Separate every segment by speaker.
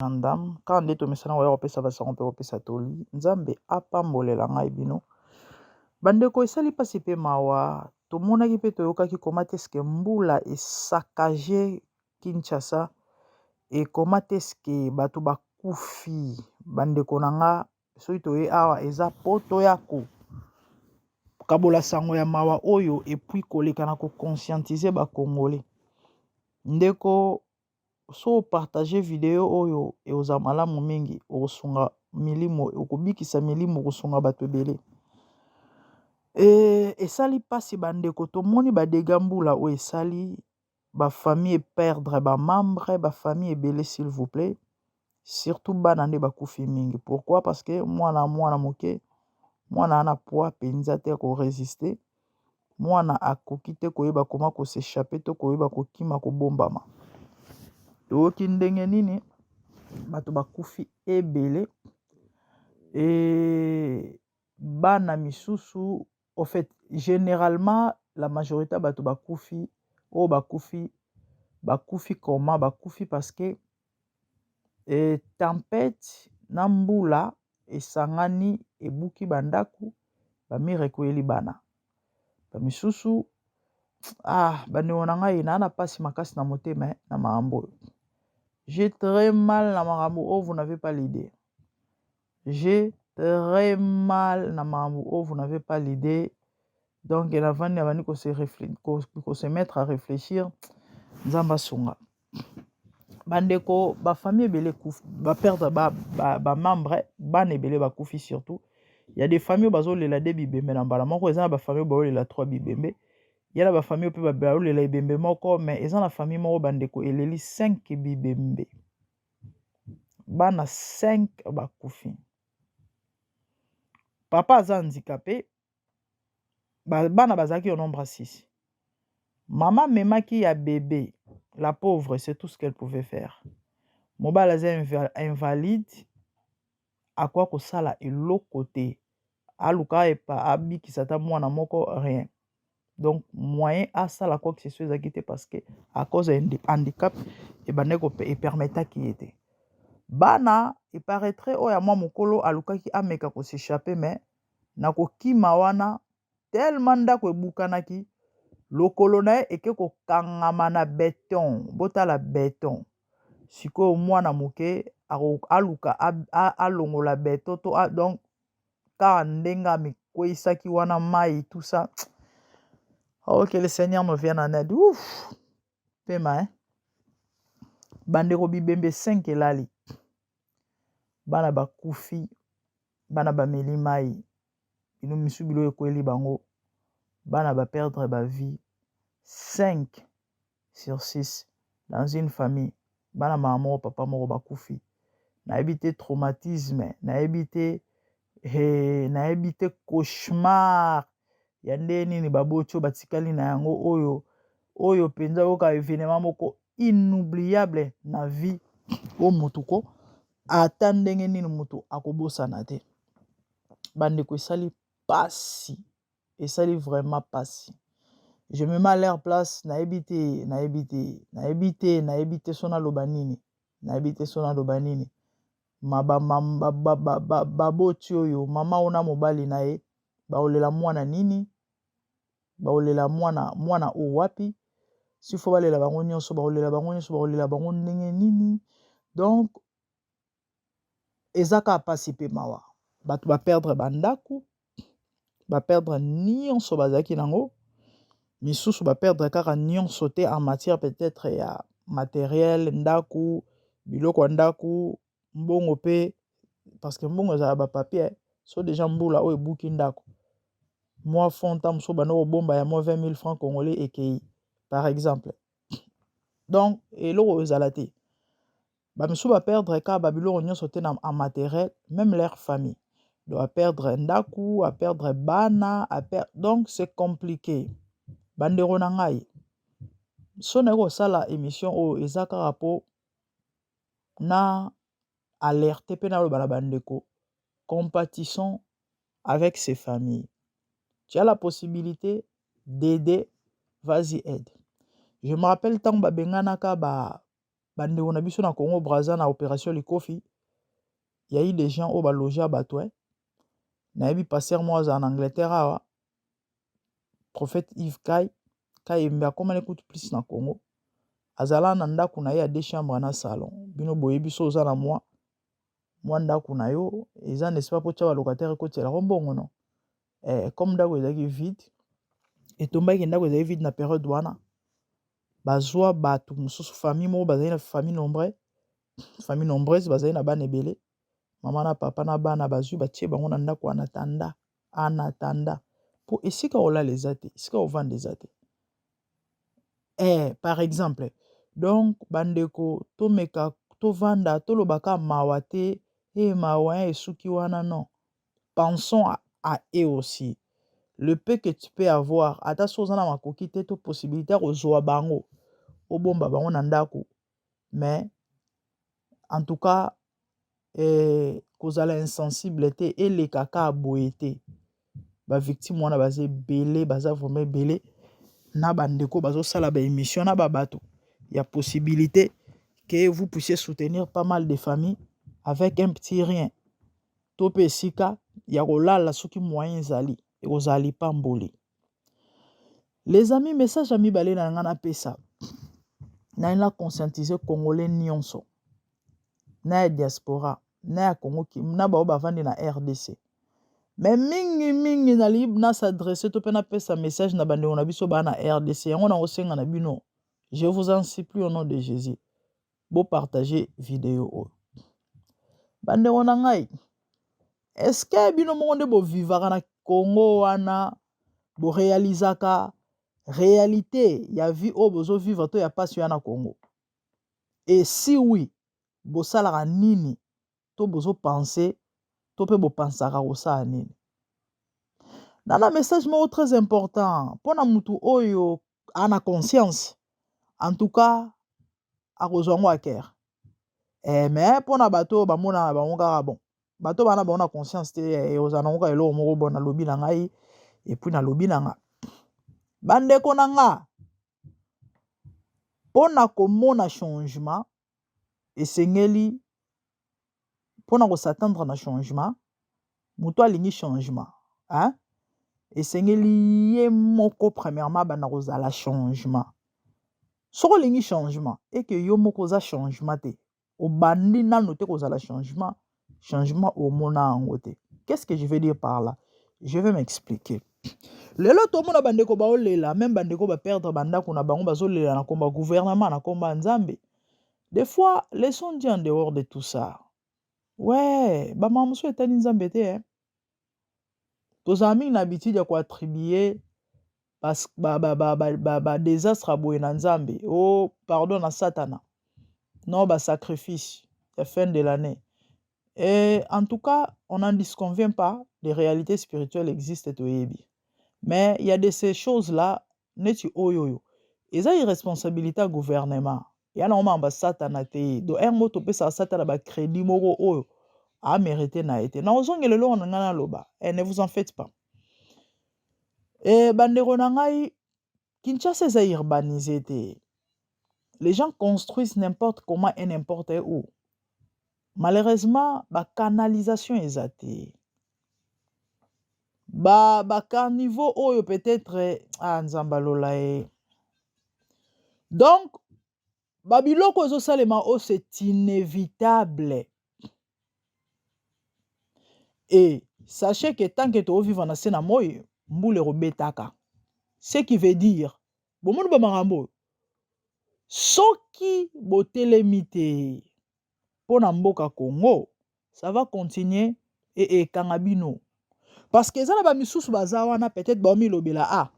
Speaker 1: ndam quand nde tomesana oya kopesa basango mpe kopesa toli nzambe apambolela ngai bino bandeko esali mpasi mpe mawa tomonaki mpe toyokaki koma teske mbula esakage Kinshasa ekoma teske bato bakufi bandeko na nga soki toye awa eza poto ya kabola sango ya mawa oyo epui koleka na kokonscientize bakongole ndeko so partage video oyo eoza malamu mingi okosunga milimo okobikisa milimo okosunga bato ebele esali mpasi bandeko tomoni badega mbula oyo esali bafamille perdre bamembre bafamille ebele s'il vous plaît surtout bana nde bakufi mingi pourquoi parce que mwana moke mwana ana poids penza te koresiste mwana akoki te koyeba koma kosechape to koyeba kokima kobombama toyoki ndenge nini bato bakufi ebele bana misusu en fait généralement la majorité ya bato bakufi oyo bakufi koma bakufi parce que tempête na mbula esangani ebuki bandako bamire ekweli bana bamisusu bandeko na ngai naa na mpasi makasi na motema na makambo oyo j'ai très mal na makambo oyo vous n'avez pas l'idée j'ai très mal na makambo oyo vous n'avez pas l'idée donc navandi abandi kose mettre à réfléchir nzambe asunga bandeko bafamille ebele baperdre bamembre bana ebele bakufi surtout il y a des familles bazolela de bibembe na mbala moko eza na bafamille baolela 3 bibembe il y a na bafamille mpe baolela ebembe moko mais eza na famille moko bandeko eleli 5 bibembe bana 5 bakufi papa aza handicapé bana bazalaki au nombre 6 mama memaki ya bébé la pauvre c'est tout ce qu'elle pouvait faire mobali aza invalide akwa kosala eloko te aluka epa abikisa ata mwana moko rien donc moyen asala quoi que ce soit ezalaki te parce que à cause ya handicap ebandaki epermetaki ye te bana eparaîtrait oyo ya mwa mokolo alukaki ameka kosechape mais na kokima wana tellement ndako ebukanaki lokolo na ye eke kokangama na beton botala beton sikoyo mwana moke aluka alongola beton to donc kaka ndenge amikweisaki wana mai tout ça oh que le Seigneur nous vienne en aide ouf pema bandeko bibembe 5 elali bana bakufi bana bameli mai bino misu bilo ekweli bango bana baperdre vie 5 sur 6 dans une famille bana mama moko papa moko bakufi nayebi te traumatisme nayebi te cauchemar ya nde nini baboti oyo batikali na yango oyo mpenza oyoka événement moko inoubliable na vie o motuko ata ndenge nini moto akobosana te bandeko esali pasi esali vraiment pasi je me mets à leur place nayebi te so naloba nini baboti oyo mama ona mobali na ye baolela mwana nini baolela mwana o wapi sifo baolela bango nyonso baolela bango ndenge nini donc eza kaka pasi mpe mawa bato baperdre bandako baperdre nyonso bazalaki nango misusu baperdre kaka nyonso te en matière peut-être ya matériel ndako biloko ya ndako mbongo mpe parce que mbongo ezala bapapier so déjà mbula oyo ebuki ndako mwa fonta mosusu banda kobomba ya mwa 20 000 francs congolais ekei par exemple donc eloko oyo ezala te bamisusu baperdre kaka babiloko nyonso te en matériel même leur famille doit perdre ndako aperdre bana donc c'est compliqué bandeko na ngai so na kosala émission oyo eza kaka po na alerte mpe naloba na bandeko compatissons avec ces familles. Tu as la possibilité d'aider, vas-y aide. Je me rappelle tant babenganaka bande on a biso na Congo Brazza na opération Likofi. Il y a eu des gens au logé à Batoué. Na yebi pasteur moi en Angleterre awa. Prophète Yves Kai mba comme on écoute plus na Congo. Azala na ndako na ye a 2 chambres na salon. Bino boye biso oza na moi ndako na yo eza n'est-ce pas pour tia locataire côté la rombongo non. Comme ndako ezaki vide et tombaki ndako ezaki vide na période wana. Bazwa batu mususu famille mo bazali na famille nombreuse bazali na bana ebele. Maman na papa na bana bazwi batie bango na ndako en attendant pour esika olala eza te esika ovanda eza te. Par exemple donc bandeko tomeka tovanda tolobaka mawa te mawa esuki wana non. Pensons à eux aussi. Le peu que tu peux avoir ata soza na makoki te to possibilité kozwa bango obomba bango na ndako mais en tout cas kozala insensible te eleka ka boye te ba victime wana baza ebele baza vraiment ebele na bandeko bazosala ba émission na babato. Il y a possibilité que vous puissiez soutenir pas mal de familles avec un petit rien. Tope esika ya kolala soki moyen ezali ekozali pamboli. Les amis, message ami balé na nga na pesa. Na ila conscientiser congolais nyonso. Na ya diaspora, na ya Congo ki na ba bavandi na RDC. Mais mingi na lib na s'adresser to pe na pesa message na bande on a biso ba na RDC. Yango na osenga na bino. Je vous en supplie au nom de Jésus. Bo partager vidéo. Bande on ngai. Est-ce que bino monde bo vivara na Congo wana bo réalisaka réalité ya vie o bozo vivre to ya passion na Congo? Et si oui, bo salara nini to bozo penser to pe bo pensaka osala nini? Nana message mo très important pona mutu oyo ana conscience. En tout cas, a kozwango aker. Mais pona bato ba mona ba ngaka bon. Bato bana ba na conscience te ozana ngoka elo moko bon na lobi na ngai et puis na lobi na nga. Bande ko na nga. Pona ko mona changement esengeli pona ko s'attendre na changement muto alingi changement, hein? Esengeli ye moko premièrement bana kozala changement. Soko lingi changement et que yo moko za changement te. Obandi nano te kozala changement au mona angote. Qu'est-ce que je veux dire par là? Je vais m'expliquer. Lelo to mona bandeko ba olela, même bandeko ba perdre bandako na bango bazolela na komba gouvernement na komba nzambe. Des fois, laissons Dieu en dehors de tout ça. Ouais, ba mamuso etani nzambe te hein. Tos amis na habitude ya ko attribuer parce désastre aboye na nzambe. Oh, pardon na satana. Non, sacrifice. La fin de l'année. Et en tout cas, on n'en disconvient pas. Les réalités spirituelles existent et oyebi. Mais il y a de ces choses-là, neti oyoyo. Et ça, irresponsabilité au gouvernement. Il y a normalement satana te. Do un mot topé sa satana ba crédit moro oyo. A mérité na été. Na ozongele lo ngana loba. Et ne vous en faites pas. Et bandero na ngai Kinshasa est urbanisé. Les gens construisent n'importe comment et n'importe où. Malheureusement, la canalisation est athée. Niveau où peut-être nzambalola. Donc, biloko zo salema o c'est inévitable. Et sachez que tant que tu vivre dans sena moy, mboule robetaka. Ce qui veut dire, bon monde ba marambo. Soki botelemite pour mboka Congo, ça va continuer et kangabino. Parce que ça ba misusu bazawana peut-être ba mi lobela a.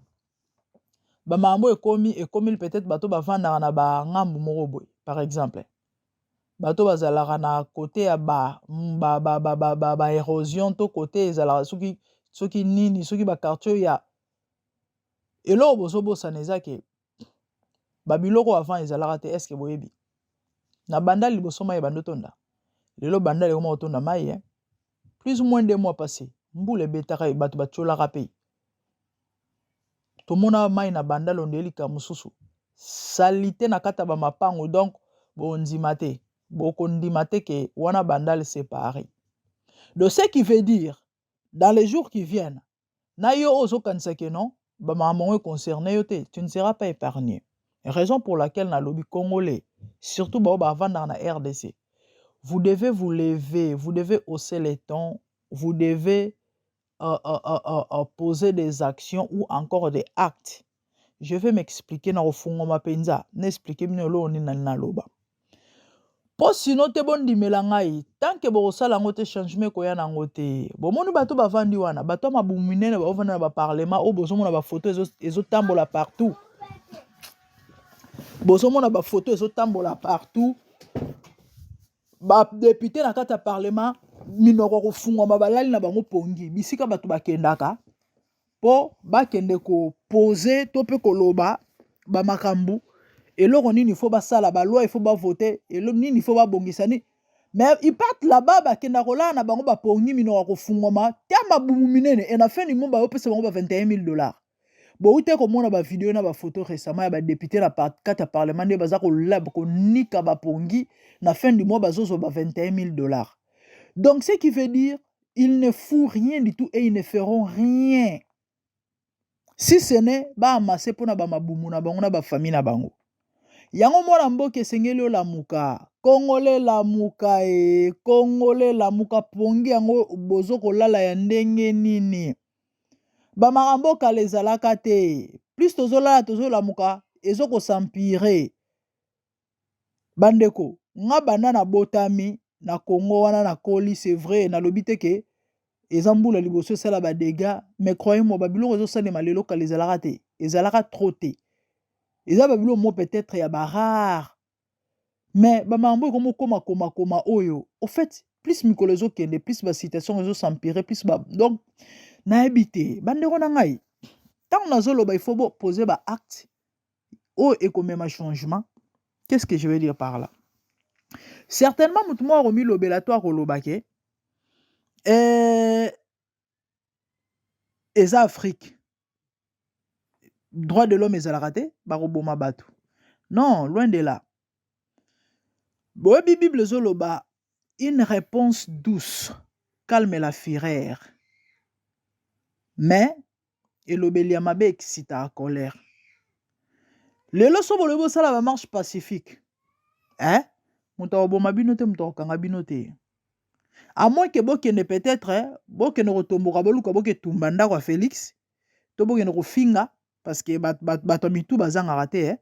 Speaker 1: Ba mambo ekomi peut-être bato ba vanda na ba ngambu moko boy par exemple. Bato bazalaka na côté ya ba érosion to côté ezalaka soki nini soki ba quartier ya elo bozo bosa nezake babiloko avant ezalaka te est-ce que boyebi na banda liboso mai bando tonda lelo banda le mo tonda mai hein plus ou moins 2 mois passés mbule betaka bato batchola rapé to mona mai na banda londeli ka mususu salité na kata ba mapango donc bondimate bokondimate ke wana bandal séparé. Donc ce qui veut dire dans les jours qui viennent na yo ozokanisa ke non bamaman concerné yo te, tu ne seras pas épargné. Raison pour laquelle na lobby congolais surtout bavanda na RDC, vous devez vous lever, vous devez hausser les tons, vous devez poser des actions ou encore des actes. Je vais m'expliquer na ofungo mapenza, n'expliquer minolo ni na loba. Po sino te bondimela ngai, tant que bosala ngo te changement ko ya nango te. Bomoni bato bavandi wana, bato mabuminene bavanda na ba parlement o bozomona ba photo ezotambola partout. Bozomona ba photo ezotambola partout. Ba député na kata parlement minoko kofungwa mabalali na bango pongi. Bisika bato bakendaka po bakende ko poser to pe koloba ba makambu. Et là, il faut pas ça, la loi, il faut pas voter. Et là, il faut pas bongisa ni. Mais ils partent là-bas, bah, kendakola, na bango ba pongi mino ko fungoma. Tiama bumuminene. Et na fin du monde, bah, opese bango ba $21,000. Bon, où t'es comme on a ba vidéo na ba photo récemment, ba député na kata parlement de baza ko lab ko nika ba pongi. Na fin du mois, bah, zozo ba $21,000. Donc, ce qui veut dire, ils ne font rien du tout et ils ne feront rien. Si ce n'est, bah, amasser pour na ba mabumu na bango na ba famille na bango. Yango mwana mboke sengeli olamuka Congolais lamuka Congolais lamuka pongi yango bozo kolala ya ndenge nini bamakamboka lezalaka te plus tozolala tozolamuka ezoko s'empirer bandeko nga banda na botami na Congo wana na koli c'est vrai na lobi te ke ezambula liboso sala ba dégâts mais croyez-moi babiloko ezosalema lelo ka lezalaka te ezalaka trop te. Eza babilo mo peut-être ya rare. Mais bamambo comme koma oyo. Au fait, plus mikolo ezokende, plus ba situation ezo s'empirer, plus ba donc na habité. Bandeko na ngai. Tant nazoloba il faut poser ba acte. O ekomema changement. Qu'est-ce que je veux dire par là? Certainement mutu mo remis l'obélatoire kolobake. Eza Afrique. Droit de l'homme ezalaka te, baroboma batu. Non, loin de là. Boebi Bible zoloba, une réponse douce calme la fureur. Mais, elobeli ya mabe excita à colère. Lelo so bolobo sala ba marche pacifique. Hein? Muta oboma bino te muta okanga bino te. À moins que bokende peut-être, bokende kotomboka boluka boke tumbanda kwa Félix, to bokende kofinga parce que bato mitu bazanga raté,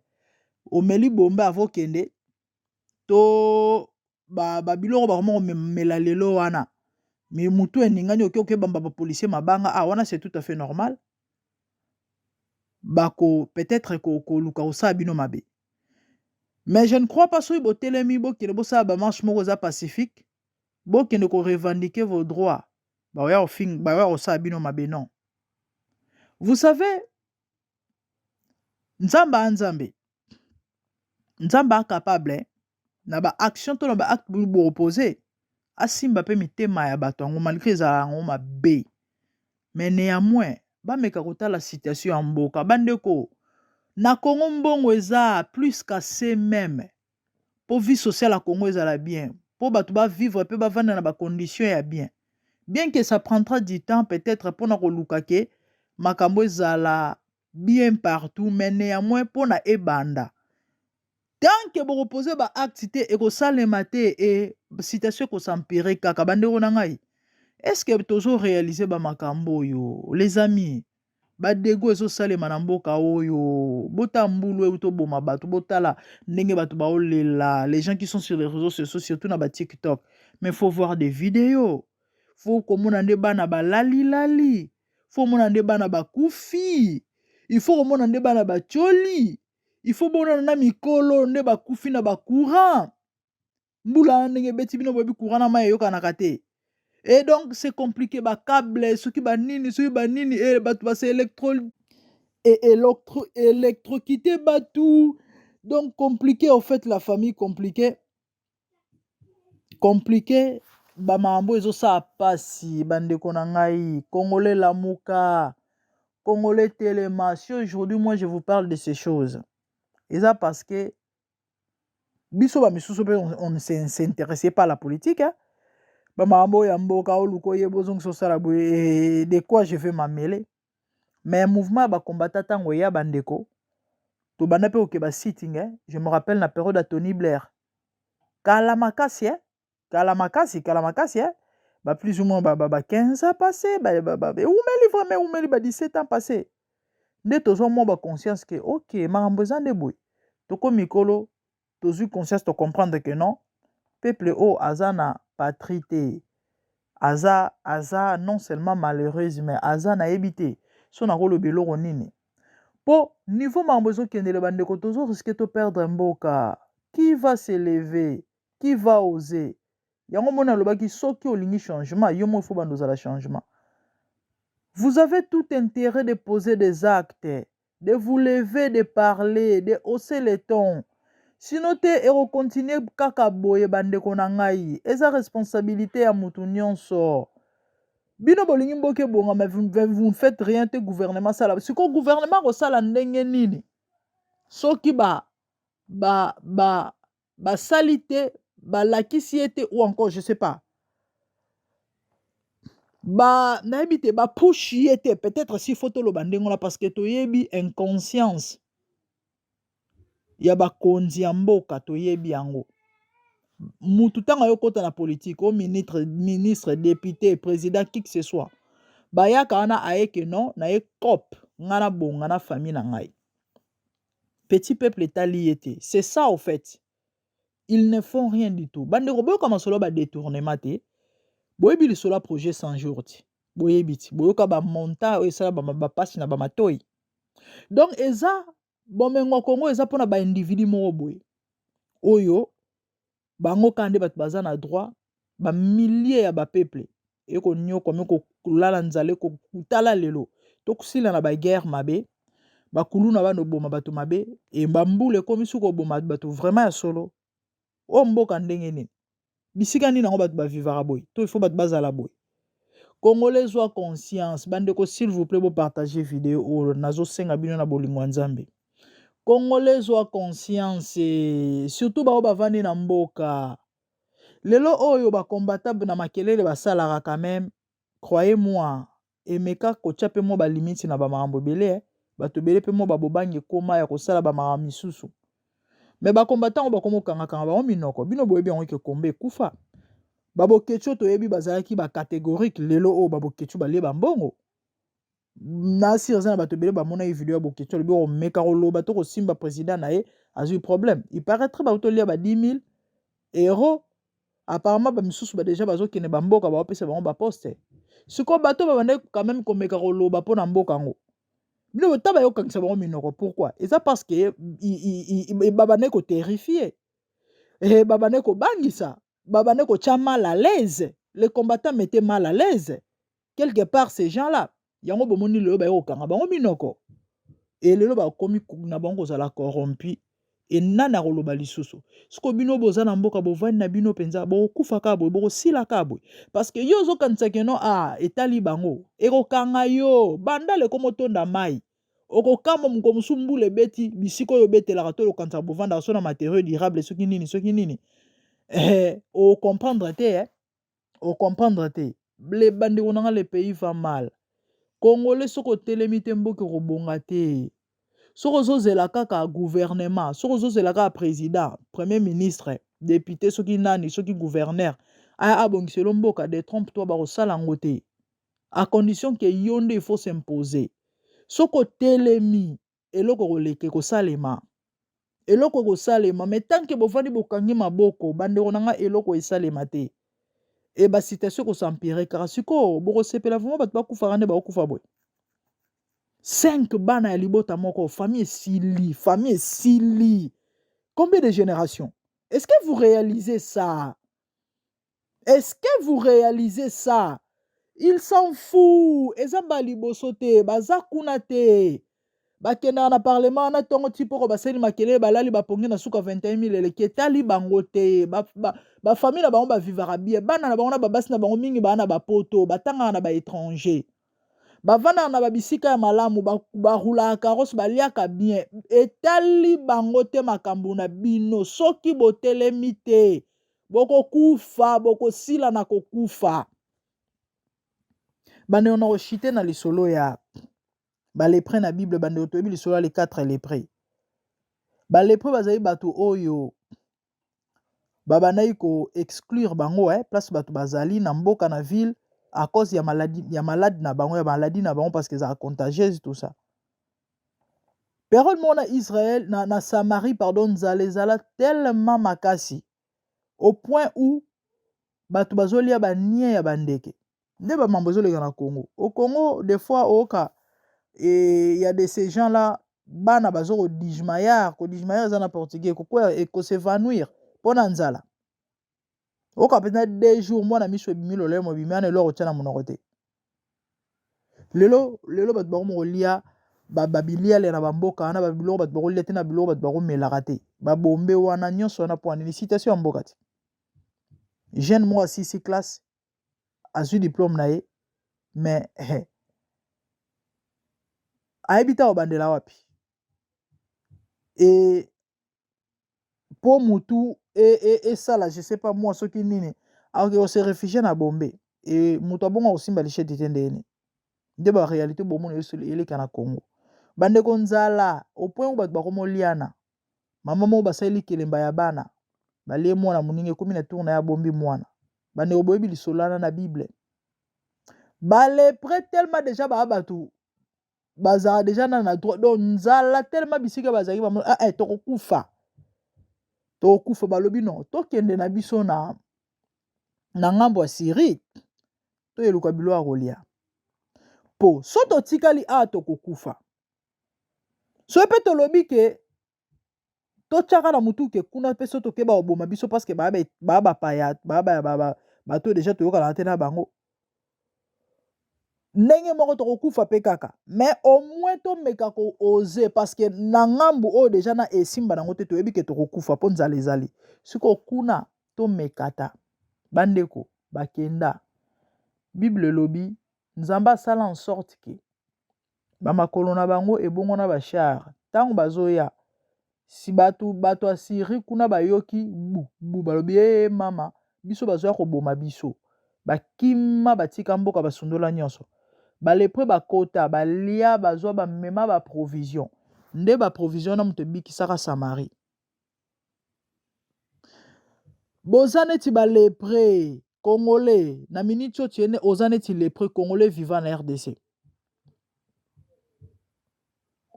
Speaker 1: omeli bomba avokende to biloko bakoma komela lelo wana mais mutu eningani oke bamba ba policier mabanga wana c'est tout à fait normal bako peut-être ko luka osa bino mabe mais je ne crois pas soki botelemi bokende bosala ba marche moko za pacifique bokende ko revendiquer vos droits baoya osala bino mabe non. Vous savez nzambe capable na ba action to na ba acte bo opposé asimba pe mitema ya bato yango malgré ezala yango mabe. Mais néanmoins bameka kotala situation ya mboka bandeko na Congo mbongo eza plus qu'assez même po vie sociale à Congo ezala bien po bato ba vivre pe bavanda na ba conditions ya bien que ça prendra du temps peut-être pour na koluka ke makambo ezala bien partout mais néanmoins pour na ebanda. Tant que vous reposez ba activité et que ça les maté et situation que s'empirer kaka bandeko na ngai. Est-ce que tozo réaliser ba makambo yo les amis ba dego ezo salema na mboka oyo bota mbulu e to boma bato botala ndenge bato ba olela les gens qui sont sur les réseaux sociaux surtout na ba TikTok mais faut voir des vidéos faut komona nde bana ba lali faut mona nde bana ba kufi il faut komona nde bana ba choli. Il faut bon na mikolo nde ba kufi na ba courant. Mbula ndenge beti bino bobi courant na mayo kanaka te. Et donc c'est compliqué ba câble soki ba nini et ba c'est électrocuté ba tout. Donc compliqué en fait la famille compliqué ba mambo ezo sa pasi bandeko na ngai Congolais lamuka Congolais téléma. Si aujourd'hui moi je vous parle de ces choses. Et ça parce que Biso ba misusu pe on ne s'intéressait pas à la politique, hein. Ba mambo ya mboka oluko yebozong sosala boye de quoi je vais m'amêler. Mais mouvement ba combattant tango ya bandeko to banda pe oke ba sitting, hein. Je me rappelle la période de Tony Blair. Kalamakasi, hein. Kalamakasi, hein. Bah plus ou moins 15 ans passé, oumeli vraiment oumeli 17 ans passé. Nde tozo mo ba conscience que OK, marambo zande boy. Toko mikolo, tozu conscience de comprendre que non, peuple o azana patrité. Aza non seulement malheureuse mais aza na ebité. So na rolo beloro nini. Po niveau marambo zo kende le bandeko tozo risque de perdre mboka. Qui va s'élever? Qui va oser? Yango mona lobaki soki olingi changement, yo mo faut bandoza la changement. Vous avez tout intérêt de poser des actes, de vous lever, de parler, de hausser les tons. Sinon te continuer kaka boye bandeko na ngai, eza responsabilité ya mutu nyonso. Bino bolingi mboke bonga mais vous ne faites rien te gouvernement sala. Siko gouvernement ko sala ndenge nini? Soki salité, lakisi ete ou encore je sais pas. Naibite push ete peut-être si photo lo bandengo la parce que toyebi inconscience. Ya konzi ya mboka toyebi yango. Mutu tanga yo kota na politique, au ministre, député, président, qui que ce soit. Bayaka ana aeke non, na ye cop, ngana bon, ngana famille na ngai. Petit peuple est allié. C'est ça au fait. Ils ne font rien du tout. Bande robo comme solo ba détournement te. Boyebi le solo projet 100 jours ti. Boyebi ti. Boyoka ba monta o sala ba passe na ba matoi. Donc eza bomengo Congo eza pona ba individu moko boye. Oyo bango kande bat bazana droit ba milliers ya ba peuple. Eko nyoko meko kulala nzale ko kutala lelo. Tokusila na ba guerre mabe. Bakulu na bano boma bato mabe e mbambule komi suko boma bato vraiment ya solo. O mboka ndenge nini bisika nini nango bato bavivara boy to il faut bato bazala boy. Congolais zwa conscience bandeko s'il vous plaît bo partager vidéo o nazo senga bino na bolingo nzambe. Congolais zwa conscience surtout bao bavandi na mboka lelo oyo ba combattable na makelele basalaka quand même, croyez-moi, emeka kotia pe mo ba limite na ba marambo belé bato belé pe mo ba bobangi koma ya kosala ba marambo misusu. Mais ba combattant ba komo kanga ba minoko bino boyebi yango ke kombe kufa. Babo kecho to yebi bazalaki ba catégorique lelo o babo kecho ba leba mbongo. Na sirza na bato belé ba mona video ya bokecho lebi o meka loba to ko simba président na ye a eu problème. Il paraîtrait ba to lia ba 10 000 euros. Apparemment ba misusu ba déjà bazo kene ba mboka ba opesa ba poste. Siko bato ba bande quand même ko meka loba pona mboka ngo. Bino taba yo kangisa ba minoko pourquoi? Et ça parce que babane ko terrifié. Et babane ko bangisa, babane ko tia mal à l'aise. Les combattants mettaient mal à l'aise. Quelque part ces gens-là, yango bomoni le ba yo kanga ba minoko. Et le ba komi na bango za la corrompu. Et nana koloba lisusu. Siko bino boza na mboka bovani na bino penza bo kufa ka boy bo sila ka boy. Parce que yo zo kanisa ke no etali bango. Eko kanga yo banda le komotonda mai. Oko kamo mkomusu le beti bisiko yo bete la rato lo kanisa bovanda so na matériaux durables soki nini. O comprendre te o comprendre te. Le bandi onanga le pays va mal. Congolais soko telemite mboka ko bonga te. Soko zozela kaka gouvernement, soko zozela kaka président, premier ministre, député, soki nani, soki gouverneur, abongiselo mboka de trompe-toi barosala ngote. À condition que yonde il faut s'imposer. Soko telemi, eloko koleke ko salema. Eloko ko salema, mais tant que bovandi bokangi maboko, bande onanga eloko esalema te. Et ba citation ko s'empirer car siko boko sepela vraiment bat ba kufa ba kufa boy. 5 bana ya libota moko, famille sili. Combien de générations? Est-ce que vous réalisez ça? Est-ce que vous réalisez ça? Il s'en fout. Ezamba liboso te, baza kuna te. Bakena na parlement na tongo tipo ko baseli makele balali bapongi na suka 21 000 eleke tali bango te. Ba famille na bango ba vivara bien. Bana na bango na babasi na bango mingi bana ba poto, batanga na ba étranger. bavanda na babisika ya malamu barulaka carrosse baliaka bien etali bango te makambo na bino soki botelemi te bokokufa bokosila na kokufa bandeko na koshite na lisolo ya balepre na bible bandeko toyebi lisolo ya les 4 lepre balepre bazali bato oyo babandaki ko-exclure bango place bato bazali na mboka na ville à cause ya maladie na bango parce que ça contagieuse tout ça. Période mona Israël na Samarie pardon zala tellement makasi au point où bato bazolia ba nie ya bandeke. Nde ba mambozolega na Congo. Au Congo des fois oka et il y a de ces gens là bana bazoko dijmayar za na portugais ko s'évanouir pona nzala. Oka pena 2 jours moi na miso bimilo le mo bimana lo rotina monorote. Lelo bato bako molia babilia le na bamboka na babilo bato bako lia te na bilo bato bako melaka te babombe wana nyonso wana po ani citation ya mboka te. Jeune moi 6 classe azwi diplôme na ye mais aebita obandela wapi et po mutu et ça là je sais pas moi soki nini alors se réfugier na bombe et mutu abonga osimba lichette tendeni nde ba réalité bomona eleka na Congo bandeko nzala au point où bato bakomoliana mama mo basali kelemba ya bana balie mwana muninge komi na tourna ya bombi mwana bandeko boyebi lisolana na bible bale près tellement déjà bato bazala déjà na droit donc nzala tellement bisika bazali ba tokufa balobi non tokende na biso na ngambo ya Syrie toyeluka bilo ya kolia po so totikali tokokufa so pe tolobi ke totiaka na mutu ke kuna pe so tokeba oboma biso parce que baba paya baba bato déjà toyoka na te na bango ndenge moko tokokufa pe kaka mais au moins tomeka ko oser parce que na ngambu o déjà na esimba nango te toyebi ke tokokufa po nzala ezali siko kuna tomekata bandeko bakenda bible lobi nzamba sala en sorte que bamakolo na bango ebongo na bachar tango bazoya si bato asiri kuna bayoki bu balobi mama biso bazoya koboma biso bakima batika mboka basundola nyonso balepre bakota balia bazwa bamema baprovision nde baprovision na moto ebikisaka Samarie boza neti balepre congolais na miniti oyo tiene oza neti lepre congolais vivant na RDC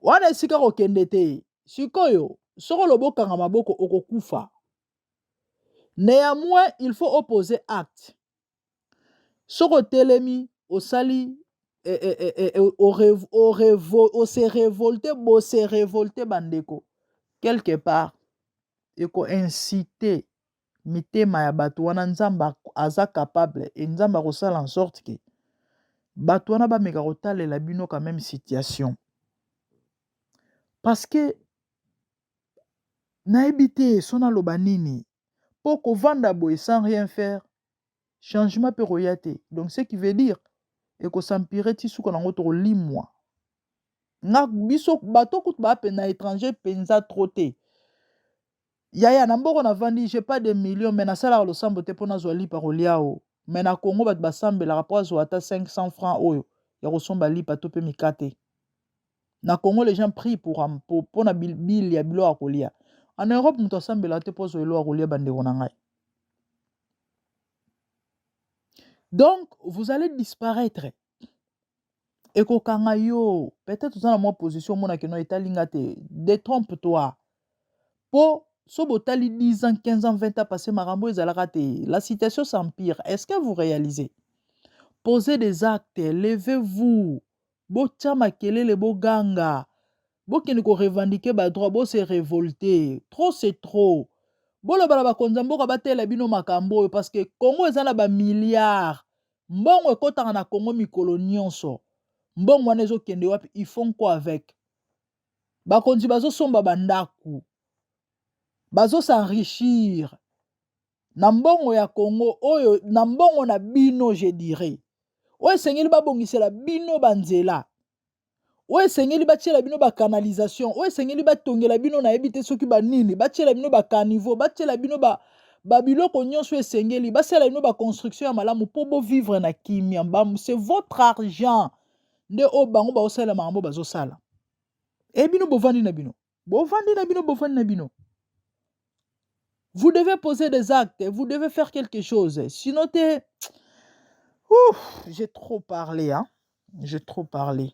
Speaker 1: wana esika kokende te sikoyo soko lobokanga maboko okokufa néanmoins il faut opposer acte soko telemi osali se révolter bandeko quelque part eko inciter mitema ya bato wana nzamba aza capable et nzamba akosala en sorte que bato wana bameka kotalela bino quand même situation parce que nayebi te so naloba nini mpo kovanda boye sans rien faire changement mpe koya te donc ce qui veut dire ekosampire ti suka nango tokolimwa nga biso bato kutu bape na étranger mpenza tro te yaya na mboko navandi j'ai pas de millions mais nasalaka losambo te mpo nazwa lipa kolia o mais na Congo bato basambelaka mpo azwa ata 500 francs oyo ya kosomba lipa to mpe mikate na Congo les gens prient pour na bil ya bilo ya kolia en Europe moto asambelaka te mpo azwa elo ya kolia bandeko na ngai donc vous allez disparaître ekokanga yo peut-être oza na mwa position omonaki no etalinga te détrompe-toi po so botali 10 ans 15 ans 20 ans passé makambo ezalaka te la situation s'empire est-ce que vous réalisez posez des actes levez-vous botia makelele boganga bokende ko revendiquer ba droit bo se révolter trop c'est trop boloba na bakonza mboka batela bino makambo oyo parce que Congo eza na ba milliards mbongo ekotanga na Congo mikolo nyonso mbongo wana ezokende wapi ils font quoi avec bakonzi bazosomba bandaku bazos'enrichir na mbongo ya Congo oyo na mbongo na bino je dirais oyo esengeli babongisela bino banzela, oyo esengeli batiela bino bacanalisation, oyo esengeli batongela bino nayebi te soki banini, batiela bino bacaniveau, batiela bino babiloko nyonso esengeli, basala bino baconstruction ya malamu mpo bovivre na kimia. C'est votre argent nde oyo bango baosala makambo bazosala. E bino bovandi na bino, bovandi na bino, bovandi na bino. Vous devez poser des actes, vous devez faire quelque chose. Sinon, j'ai trop parlé, hein. J'ai trop parlé.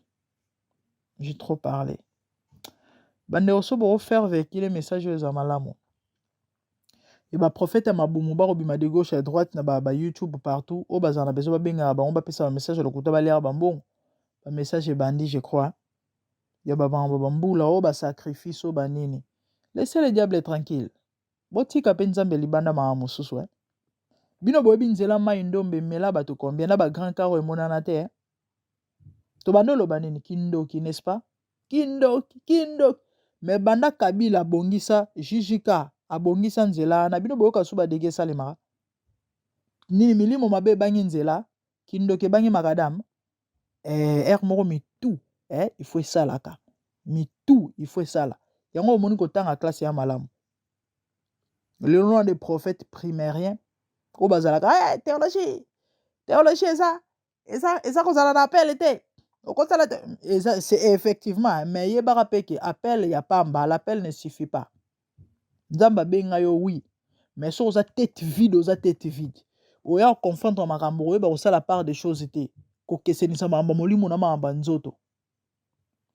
Speaker 1: Bande oso bo faire véhiculer message aux amalamo. Et ba prophète mabumu ba robima de gauche à droite na ba YouTube partout. O bazana bezo ba benga ba on ba pesa un message le kuta ba lire ba bon. Un message bandi je crois. Ya ba bambula o ba sacrifice o banini. Laissez le diable tranquille. Botika penzambe libanda ma mususu bino boyebi nzela mai ndombe mela bato combien na ba grand caro emonana te to bandolo banini kindoki, n'est-ce pas? Kindoki mais banda Kabila bongisa jijika abongisa nzela na bino boyoka suba dege salema nini milimo mabe bangi nzela kindoki bangi makadam moko mitu il faut salaka mitu il faut sala yango omoni kotanga classe ya malamu. Le nom des prophètes primériens, au bazalaka, théologie, ça, et ça, qu'on a appel était. C'est effectivement, mais il y a un appel, il n'y a pas un l'appel ne suffit pas. Zamba benga yo oui, mais ça, on a tête vide, Ou ya confondre ma rambouré, bah, on sait la part des choses était. Koke se nisa ma mbamoli mona ma mbanzoto.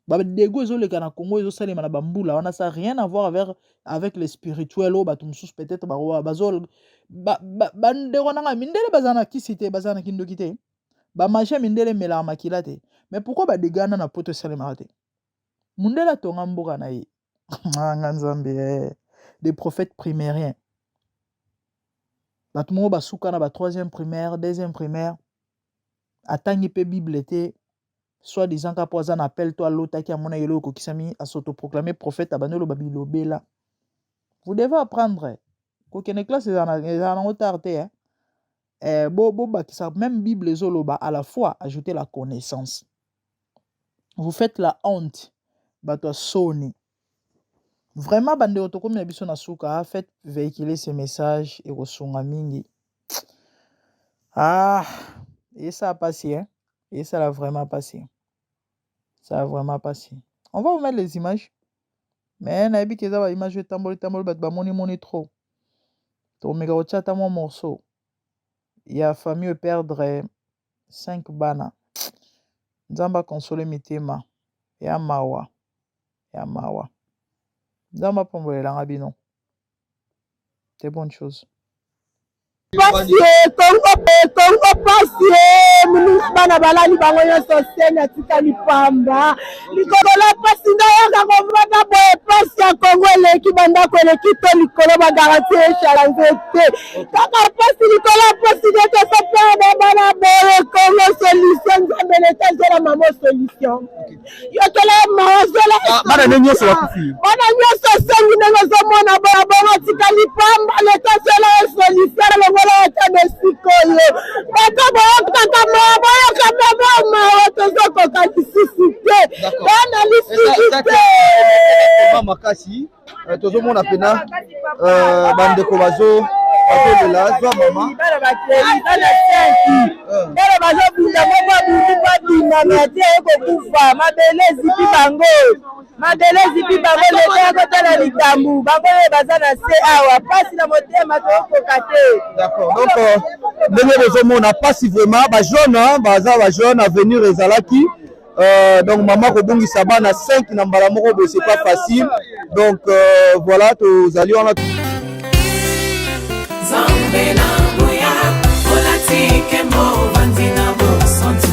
Speaker 1: Bah, dégo zo le kana Congo, ils ont salé ma bamboula, on a ça rien à voir avec les spirituels, bah, tout sous peut-être, bah, bazol, bande ronanga, mindele bazana qui cité, bazana kindo kité, bah, maché mindele mela makilate. Mais pourquoi bah, des gana na poto salé marate? Mundela tongamboga na ye. Des prophètes primériens. Bah, tout le monde, bah, soukana, bah, 3e primaire, 2e primaire, atangi pe Bible était. Soit disant qu'à un appel toi l'autre qui a mon aïlo kokisami à s'autoproclamer prophète abanolo babilo bela. Vous devez apprendre. Qu'aucune classe est en retard hein. Même Bible zoloba à la fois ajouter la connaissance. Vous faites la honte. Bato soni. Vraiment bande otokomi na biso na suka faites véhiculer ces messages et kosunga mingi. Et ça a passé hein. Et ça a vraiment passé. Ça a vraiment passé. On va vous mettre les images. Mais on a vu que ça va image tamboli bat moni trop. Donc méga ochata mon morceau. Il y a famille perdre 5 bana. Nzamba consoler mitema. Ya mawa. Nzamba pombolela nga bino. C'est bonne chose. Kongo pasie ministre bana balali bango nyonso sena tikali pamba likolo pasi ndayaka kovanda boye pasi ya Kongo eleki bandako eleki to likolo bagaranti eshala nzete kaka pasi likolo pasi nde tosoperde bana boye Kongo solution nzambe leta zela mamo solution yokela mawazola bana nyonso bakufi bana nyonso sengi ndenge ozomona boya bongo tikali pamba leta zela solution longola ata besikoyo bato boyokaka boyoka beboma tozokoka lisusu te bana lisusu te
Speaker 2: makasi tozomona pena bandeko bazolela zwa mama
Speaker 3: bana bakeli bana senki bana bazobunda moko bundu badimama te ekokufa mabele ezipi bango leta yakotala likambu bango baza na se awa pasi na motema tokoka te.
Speaker 2: D'accord, donc ndenge bozomona pasi vraiment bajeune baza bajeune avenir ezalaki donc maman kobongisa bana 5 na mbala moko bo c'est pas facile donc voilà tozali wana Zambena boya olatike mo vandina bo santu